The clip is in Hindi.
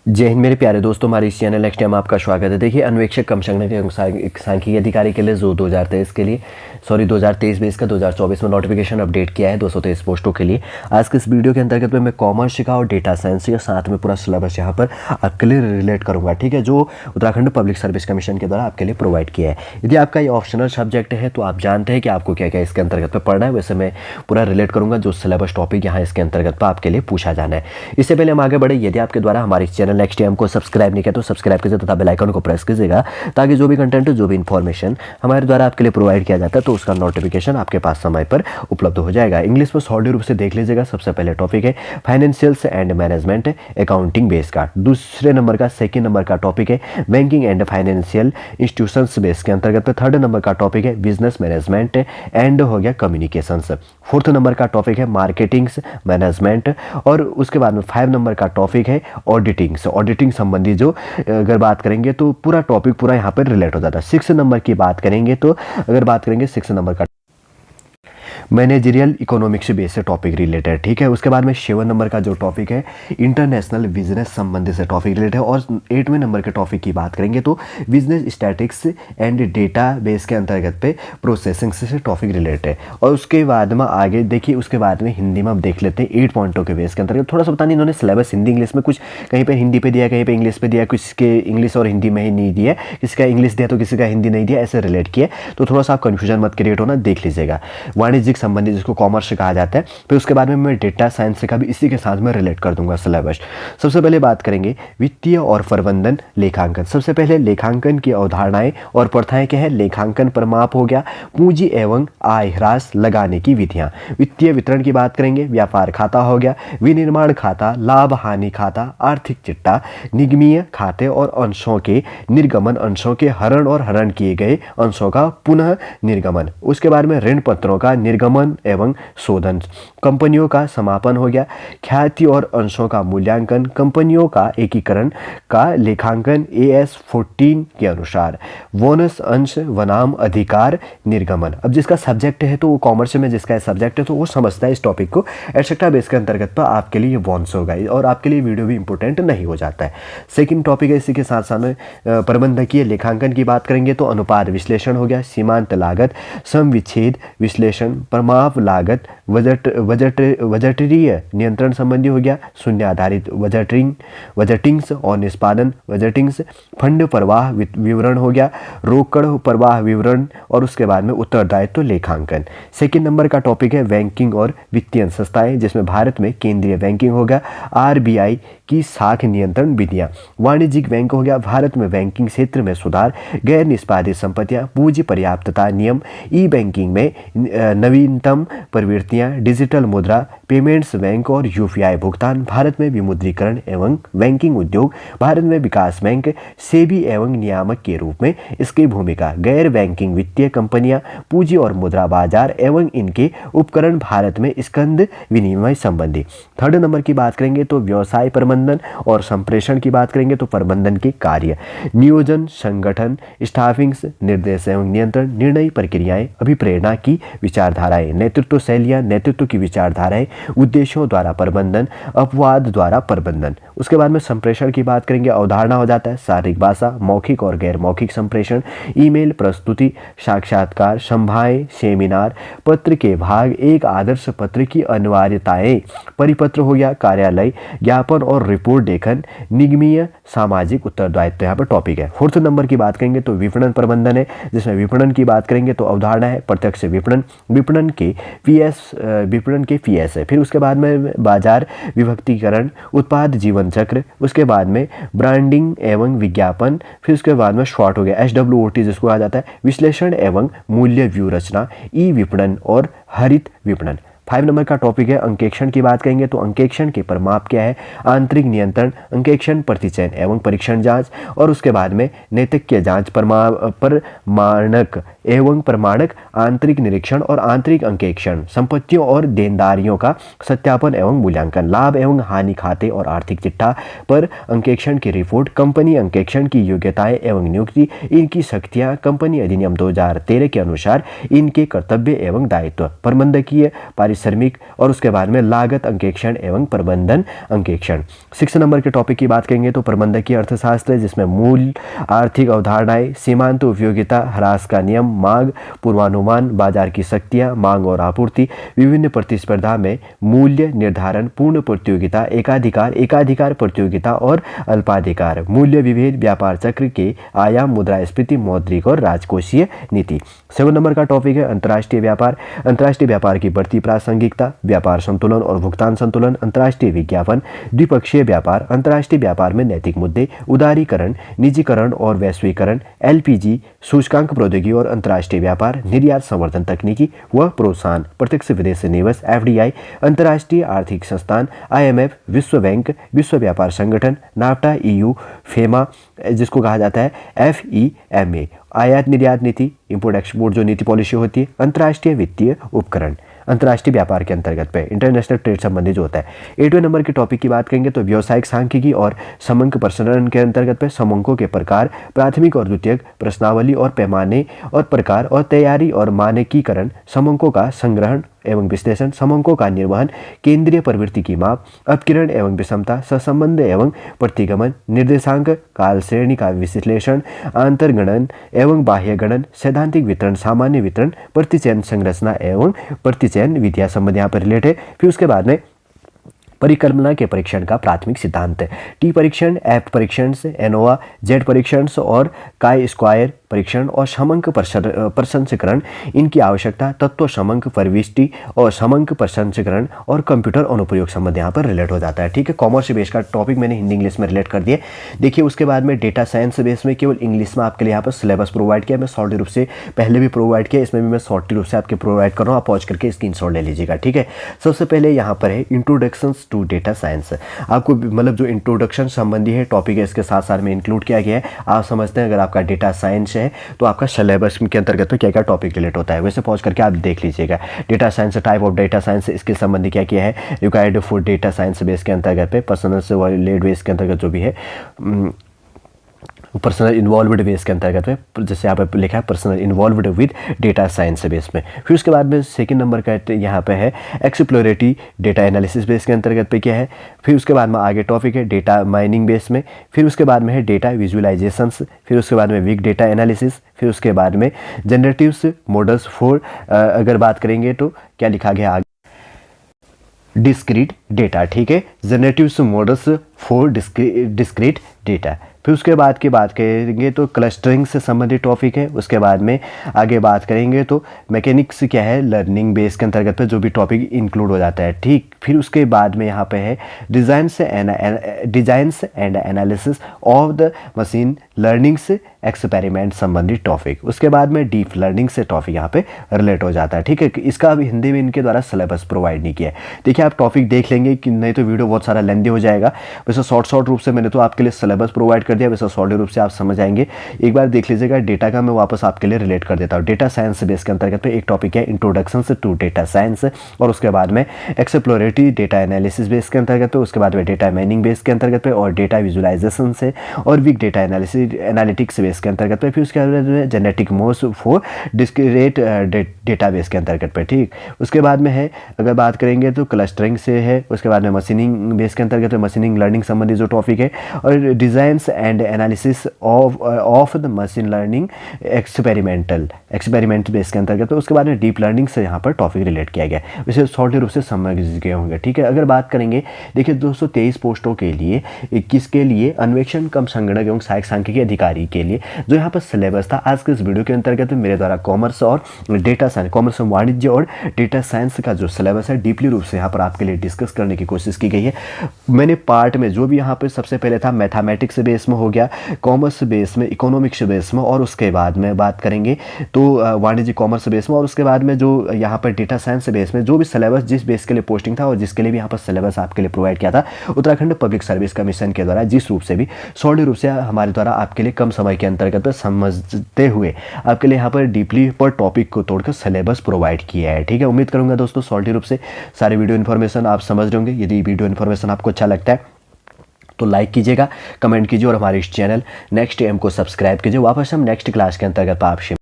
जय हिंद मेरे प्यारे दोस्तों, हमारे इस चैनल नेक्स्ट टाइम आपका स्वागत है। देखिए, अन्वेषक कम सांख्यिकी अधिकारी के लिए जो 2023 के लिए 2023 बेस का 2024 में नोटिफिकेशन अपडेट किया है 223 पोस्टों के लिए। आज के इस वीडियो के अंतर्गत में मैं कॉमर्स का और डेटा साइंस का साथ में पूरा सिलेबस यहाँ पर आपके लिए रिलेट करूँगा, ठीक है, जो उत्तराखंड पब्लिक सर्विस कमीशन के द्वारा आपके लिए प्रोवाइड किया है। यदि आपका ये ऑप्शनल सब्जेक्ट है तो आप जानते हैं कि आपको क्या क्या इसके अंतर्गत में पढ़ना है, वैसे मैं पूरा रिलेट करूँगा जो सिलेबस टॉपिक यहाँ इसके अंतर्गत पर आपके लिए पूछा जाना है। इससे पहले हम आगे बढ़े, यदि आपके द्वारा हमारे चैनल नेक्स्ट टाइम को सब्सक्राइब नहीं किया तो सब्सक्राइब कीजिए तथा बेल आइकन को प्रेस कीजिएगा, ताकि जो भी कंटेंट, जो भी इंफॉर्मेशन हमारे द्वारा आपके लिए प्रोवाइड किया जाता है तो उसका नोटिफिकेशन आपके पास समय पर उपलब्ध हो जाएगा। इंग्लिश में शॉर्ट रूप से देख लीजिएगा। सबसे पहले टॉपिक है financials and management accounting base का। दूसरे नंबर का सेकंड नंबर का टॉपिक है banking and financial institutions base के अंतर्गत पे। थर्ड नंबर का टॉपिक है बिजनेस मैनेजमेंट एंड हो गया कम्युनिकेशंस। फोर्थ नंबर का टॉपिक है मार्केटिंग्स मैनेजमेंट। और उसके बाद में 5 नंबर का टॉपिक है ऑडिटिंग संबंधी जो अगर बात करेंगे तो पूरा टॉपिक पूरा यहाँ पर रिलेट हो जाता है। 6 नंबर की बात करेंगे तो अगर बात करेंगे 6 नंबर का मैनेजरियल इकोनॉमिक्स बेस से टॉपिक रिलेटेड, ठीक है। उसके बाद में 7 नंबर का जो टॉपिक है इंटरनेशनल बिजनेस संबंधित से टॉपिक रिलेटेड है। और 8वें नंबर के टॉपिक की बात करेंगे तो business statics and data base के अंतर्गत पे प्रोसेसिंग से टॉपिक रिलेटेड है। और उसके बाद में आगे देखिए, उसके बाद में हिंदी में हम देख लेते हैं 8 पॉइंटों के बेस के अंतर्गत। थोड़ा सा पता नहीं इन्होंने सिलेबस हिंदी इंग्लिश में कुछ कहीं पर हिंदी पे दिया, कहीं पर इंग्लिश पे दिया, किसी के इंग्लिश और हिंदी में ही नहीं दिया, किसी का इंग्लिश दिया तो किसी का हिंदी नहीं दिया, ऐसे रिलेट किया। तो थोड़ा सा आप कन्फ्यूजन मत क्रिएट होना, देख लीजिएगा। वाणिज्यिक संबंधी जिसको कॉमर्स कहा जाता है, फिर उसके बाद में मैं डेटा साइंस का भी इसी के साथ में रिलेट कर दूंगा सिलेबस। सबसे पहले बात करेंगे वित्तीय और प्रबंधन लेखांकन। सबसे पहले लेखांकन की अवधारणाएं और प्रथाएं क्या है। लेखांकन प्रमाप हो गया, पूंजी एवं आय ह्रास लगाने की विधियां। वित्तीय वितरण की बात करेंगे, व्यापार खाता हो गया, विनिर्माण खाता, लाभ हानि खाता, आर्थिक चिट्टा, निगमीय खाते और अंशों के निर्गमन, अंशों के हरण और हरण किए गए अंशों का पुनः निर्गमन। उसके बाद में ऋण पत्रों का निर्गमन एवं शोधन। कंपनियों का समापन हो गया, ख्याति और अंशों का मूल्यांकन, कंपनियों का एकीकरण का लेखांकन AS 14 के अनुसार, बोनस अंश बनाम अधिकार निर्गमन। अब जिसका सब्जेक्ट है तो वो कॉमर्स में जिसका सब्जेक्ट है तो वो समझता है इस टॉपिक को। एटसेट्रा बेस के अंतर्गत पर आपके लिए बोनस होगा और आपके लिए वीडियो भी इंपॉर्टेंट नहीं हो जाता है। सेकंड टॉपिक है इसी के साथ साथ में प्रबंधकीय लेखांकन की बात करेंगे तो अनुपात विश्लेषण हो गया, सीमांत लागत, सम विच्छेद विश्लेषण, प्रमाप लागत, बजटीय नियंत्रण संबंधी हो गया, शून्य आधारित बजटिंग्स और निष्पादन बजटिंग्स, फंड प्रवाह विवरण हो गया, रोकड़ प्रवाह विवरण। और उसके बाद में उत्तरदायित्व लेखांकन। सेकंड नंबर का टॉपिक है बैंकिंग और वित्तीय संस्थाएं, जिसमें भारत में केंद्रीय बैंकिंग हो गया, RBI की शाख नियंत्रण विधियां। वाणिज्यिक बैंक हो गया, भारत में बैंकिंग क्षेत्र में सुधार, गैर निष्पादित संपत्तियां, पूंजी पर्याप्तता नियम, ई-बैंकिंग में नवीनतम प्रवृत्तियां, डिजिटल मुद्रा, पेमेंट्स बैंक और UPI भुगतान, भारत में विमुद्रीकरण एवं बैंकिंग उद्योग, भारत में विकास बैंक, सेबी एवं नियामक के रूप में इसकी भूमिका, गैर बैंकिंग वित्तीय कंपनियां, पूंजी और मुद्रा बाजार एवं इनके उपकरण, भारत में स्कंद विनिमय संबंधी। थर्ड नंबर की बात करेंगे तो व्यवसाय प्रबंधन और संप्रेषण की बात करेंगे तो प्रबंधन के कार्य, नियोजन, संगठन, स्टाफिंग्स, निर्देश एवं नियंत्रण, निर्णय प्रक्रियाएं, अभिप्रेरणा की विचारधाराएं, नेतृत्व शैलियां, नेतृत्व की विचारधाराएं, उद्देश्यों द्वारा प्रबंधन, अपवाद द्वारा प्रबंधन। उसके बाद में संप्रेषण की बात करेंगे, अवधारणा हो जाता है शारीरिक भाषा, मौखिक और गैर मौखिक संप्रेषण, ईमेल, प्रस्तुति, साक्षात्कार, संभाएं, सेमिनार, पत्र के भाग, एक आदर्श पत्र की अनिवार्यताएं, परिपत्र हो गया, कार्यालय, ज्ञापन और रिपोर्ट लेखन, निगमीय सामाजिक उत्तरदायित्व यहाँ पर टॉपिक है। फोर्थ नंबर की बात करेंगे तो विपणन प्रबंधन है, जिसमें विपणन की बात करेंगे तो अवधारणा है प्रत्यक्ष विपणन, विपणन के PS है। फिर उसके बाद में बाजार विभक्तिकरण, उत्पाद जीवन चक्र, उसके बाद में ब्रांडिंग एवं विज्ञापन, फिर उसके बाद में शॉर्ट हो गया SWOT जिसको कहा जाता है, विश्लेषण एवं मूल्य व्यू रचना, ई विपणन और हरित विपणन। 5 नंबर का टॉपिक है अंकेक्षण की बात करेंगे तो अंकेक्षण के प्रमाप क्या है, आंतरिक नियंत्रण, अंकेक्षण प्रतिचयन एवं परीक्षण जांच। और उसके बाद में नैतिक्य जांच, प्रमाणक एवं प्रमाणक, आंतरिक निरीक्षण और आंतरिक अंकेक्षण, संपत्तियों और देनदारियों का सत्यापन एवं मूल्यांकन, लाभ एवं हानि खाते और आर्थिक चिट्ठा पर अंकेक्षण की रिपोर्ट, कंपनी अंकेक्षण की योग्यताएं एवं नियुक्ति, इनकी शक्तियां, कंपनी अधिनियम 2013 के अनुसार इनके कर्तव्य एवं दायित्व, प्रबंधकीय पारिश्रमिक और उसके बाद में लागत अंकेक्षण एवं प्रबंधन अंकेक्षण। 6 नंबर के टॉपिक की बात करेंगे तो प्रबंधकीय अर्थशास्त्र है, जिसमें मूल आर्थिक अवधारणाएं, सीमांत उपयोगिता, ह्रास का नियम, मांग पूर्वानुमान, बाजार की शक्तियां, मांग और आपूर्ति, विभिन्न प्रतिस्पर्धा में मूल्य निर्धारण, पूर्ण प्रतियोगिता, एकाधिकार प्रतियोगिता और अल्पाधिकार, मूल्य विभेद, व्यापार चक्र के आयाम, मुद्रास्फीति, मौद्रिक और राजकोषीय नीति। 7 नंबर का टॉपिक है अंतर्राष्ट्रीय व्यापार। अंतर्राष्ट्रीय व्यापार की बढ़ती प्रासंगिकता, व्यापार संतुलन और भुगतान संतुलन, अंतर्राष्ट्रीय विज्ञापन, द्विपक्षीय व्यापार, अंतर्राष्ट्रीय व्यापार में नैतिक मुद्दे, उदारीकरण, निजीकरण और वैश्वीकरण, एलपीजी, सूचकांक प्रौद्योगिकी और अंतर्राष्ट्रीय व्यापार, निर्यात संवर्धन तकनीकी व प्रोत्साहन, प्रत्यक्ष विदेशी निवेश, एफडीआई, अंतर्राष्ट्रीय आर्थिक संस्थान, आईएमएफ, विश्व बैंक, विश्व व्यापार संगठन, नाफ्टा, ईयू, फेमा जिसको कहा जाता है FEMA, आयात निर्यात नीति, इंपोर्ट एक्सपोर्ट जो नीति पॉलिसी होती है, अंतर्राष्ट्रीय वित्तीय उपकरण, अंतर्राष्ट्रीय व्यापार के अंतर्गत पे इंटरनेशनल ट्रेड संबंधी जो होता है। 8वें नंबर के टॉपिक की बात करेंगे तो व्यावसायिक सांख्यिकी और समंक प्रसरण के अंतर्गत पे समंकों के प्रकार, प्राथमिक और द्वितीयक, प्रश्नावली और पैमाने और प्रकार और तैयारी और मानकीकरण, समंकों का संग्रहण एवं विश्लेषण, समंकों का निर्वहन, केंद्रीय प्रवृत्ति की माप, अपकिरण एवं विषमता, सहसंबंध एवं प्रतिगमन, निर्देशांक, काल श्रेणी का विश्लेषण, आंतरगणन एवं बाह्य गणन, सैद्धांतिक वितरण, सामान्य वितरण, प्रतिचयन संरचना एवं प्रतिचयन विधियां संबंध यहाँ पर रिलेट है। फिर उसके बाद में परिकल्पना के परीक्षण का प्राथमिक सिद्धांत, टी परीक्षण, एफ परीक्षण, एनोवा, जेड परीक्षण और काय स्क्वायर परीक्षण और समंक प्रसंस्करण, इनकी आवश्यकता, तत्व समंक प्रविष्टि और समंक प्रसंस्करण और कंप्यूटर अनुप्रयोग संबंध यहाँ पर रिलेट हो जाता है। ठीक है, कॉमर्स बेस का टॉपिक मैंने हिंदी इंग्लिश में रिलेट कर दिया। देखिए उसके बाद में डेटा साइंस बेस में केवल इंग्लिश में आपके लिए यहाँ पर सिलेबस प्रोवाइड किया, मैं शॉर्ट रूप से पहले भी प्रोवाइड किया, इसमें भी मैं शॉर्ट रूप से आपके प्रोवाइड कर रहा हूँ, आप पॉज करके स्क्रीनशॉट ले लीजिएगा। ठीक है, सबसे पहले यहाँ पर है इंट्रोडक्शन टू डेटा साइंस, आपको मतलब जो इंट्रोडक्शन संबंधी है टॉपिक है इसके साथ साथ में इंक्लूड किया गया है। आप समझते हैं अगर आपका डेटा साइंस है तो आपका सिलेबस के अंतर्गत क्या क्या टॉपिक रिलेट होता है, वैसे पॉज करके आप देख लीजिएगा। Data science, type of data science, इसके संबंधी क्या किया है, required for data science base के अंतर्गत पे, पर्सनल से लेड बेस के अंतर्गत जो भी है, पर्सनल इन्वॉल्वड बेस के अंतर्गत में, जैसे यहाँ पे लिखा है personal involved with data science base में। फिर उसके बाद में सेकंड नंबर का यहाँ पे है एक्सप्लोरेटरी डेटा एनालिसिस बेस के अंतर्गत पे क्या है। फिर उसके बाद में आगे टॉपिक है डेटा माइनिंग बेस में। फिर उसके बाद में है डेटा विजुअलाइजेशंस। फिर उसके बाद में बिग डेटा एनालिसिस। फिर उसके बाद में जनरेटिव्स मॉडल्स फॉर, अगर बात करेंगे तो क्या लिखा गया आगे, डिस्क्रीट डेटा। ठीक है, जनरेटिव्स मॉडल्स फॉर डिस्क्रीट डेटा। फिर उसके बाद की बात करेंगे तो क्लस्टरिंग से संबंधित टॉपिक है। उसके बाद में आगे बात करेंगे तो मैकेनिक्स क्या है, लर्निंग बेस के अंतर्गत पे जो भी टॉपिक इंक्लूड हो जाता है। ठीक, फिर उसके बाद में यहाँ पे है designs and analysis of the machine learnings experiment संबंधित टॉपिक। उसके बाद में डीप लर्निंग से टॉपिक यहाँ पे रिलेट हो जाता है। ठीक है, इसका अभी हिंदी में इनके द्वारा सिलेबस प्रोवाइड नहीं किया है। देखिए आप टॉपिक देख लेंगे कि नहीं तो वीडियो बहुत सारा लेंदी हो जाएगा। वैसे शॉर्ट रूप से मैंने तो आपके लिए सिलेबस प्रोवाइड कर दिया, वैसे शॉर्ट रूप से आप समझ आएंगे। एक बार देख लीजिएगा, डेटा का मैं वापस आपके लिए रिलेट कर देता हूँ। डेटा साइंस बेस के अंतर्गत पे एक टॉपिक है इंट्रोडक्शन टू डेटा साइंस, और उसके बाद में एक्सप्लोरेटरी डेटा एनालिसिस बेस के अंतर्गत पे, उसके बाद में डेटा माइनिंग बेस के अंतर्गत पे, और डेटा विजुअलाइजेशन से और बिग डेटा एनालिटिक्स बेस के अंतर्गत पे। फिर उसके बाद में genetic modes for discrete data base के अंतर्गत पे। ठीक, उसके बाद में है अगर बात करेंगे तो क्लस्टरिंग से है। उसके बाद में मशीनिंग बेस के अंतर्गत मशीनिंग लर्निंग संबंधी जो टॉपिक है, और designs and analysis of the machine learning experiment base के अंतर्गत। उसके बाद में डीप लर्निंग से यहाँ पर टॉपिक रिलेट किया गया, वैसे शॉर्ट रूप से समझ गए होंगे। ठीक है, अगर बात करेंगे देखिए 223 पोस्टों के लिए, किसके लिए, अन्वेषण कम संगणक एवं सहायक सांख्यिकी अधिकारी के लिए जो यहाँ पर सिलेबस था आज के इस वीडियो के अंतर्गत मेरे द्वारा कॉमर्स और डेटा साइंस, कॉमर्स वाणिज्य और डेटा साइंस का जो सिलेबस है डीपली रूप से यहाँ पर आपके लिए डिस्कस करने की कोशिश की गई है। मैंने पार्ट में जो भी यहाँ पर सबसे पहले था मैथमेटिक्स बेस में हो गया, कॉमर्स बेस में, इकोनॉमिक्स बेस में, और उसके बाद में बात करेंगे तो वाणिज्य कॉमर्स बेस में, और उसके बाद में जो यहाँ पर डेटा साइंस बेस में जो भी सिलेबस जिस बेस के लिए पोस्टिंग था और जिसके लिए भी यहाँ पर सिलेबस आपके लिए प्रोवाइड किया था उत्तराखंड पब्लिक सर्विस कमीशन के द्वारा, जिस रूप से भी शॉर्ट रूप से हमारे द्वारा आपके लिए कम समय के अंतर्गत समझते हुए आपके लिए यहाँ पर डीपली पर टॉपिक को तोड़कर सिलेबस प्रोवाइड किया है। ठीक है, उम्मीद करूंगा दोस्तों शॉर्ट रूप से सारे वीडियो इन्फॉर्मेशन आप समझ रहे होंगे। यदि वीडियो इन्फॉर्मेशन आपको अच्छा लगता है तो लाइक कीजिएगा, कमेंट कीजिए और हमारे इस चैनल नेक्स्ट एम को सब्सक्राइब कीजिए। वापस हम नेक्स्ट क्लास के अंतर्गत आपसे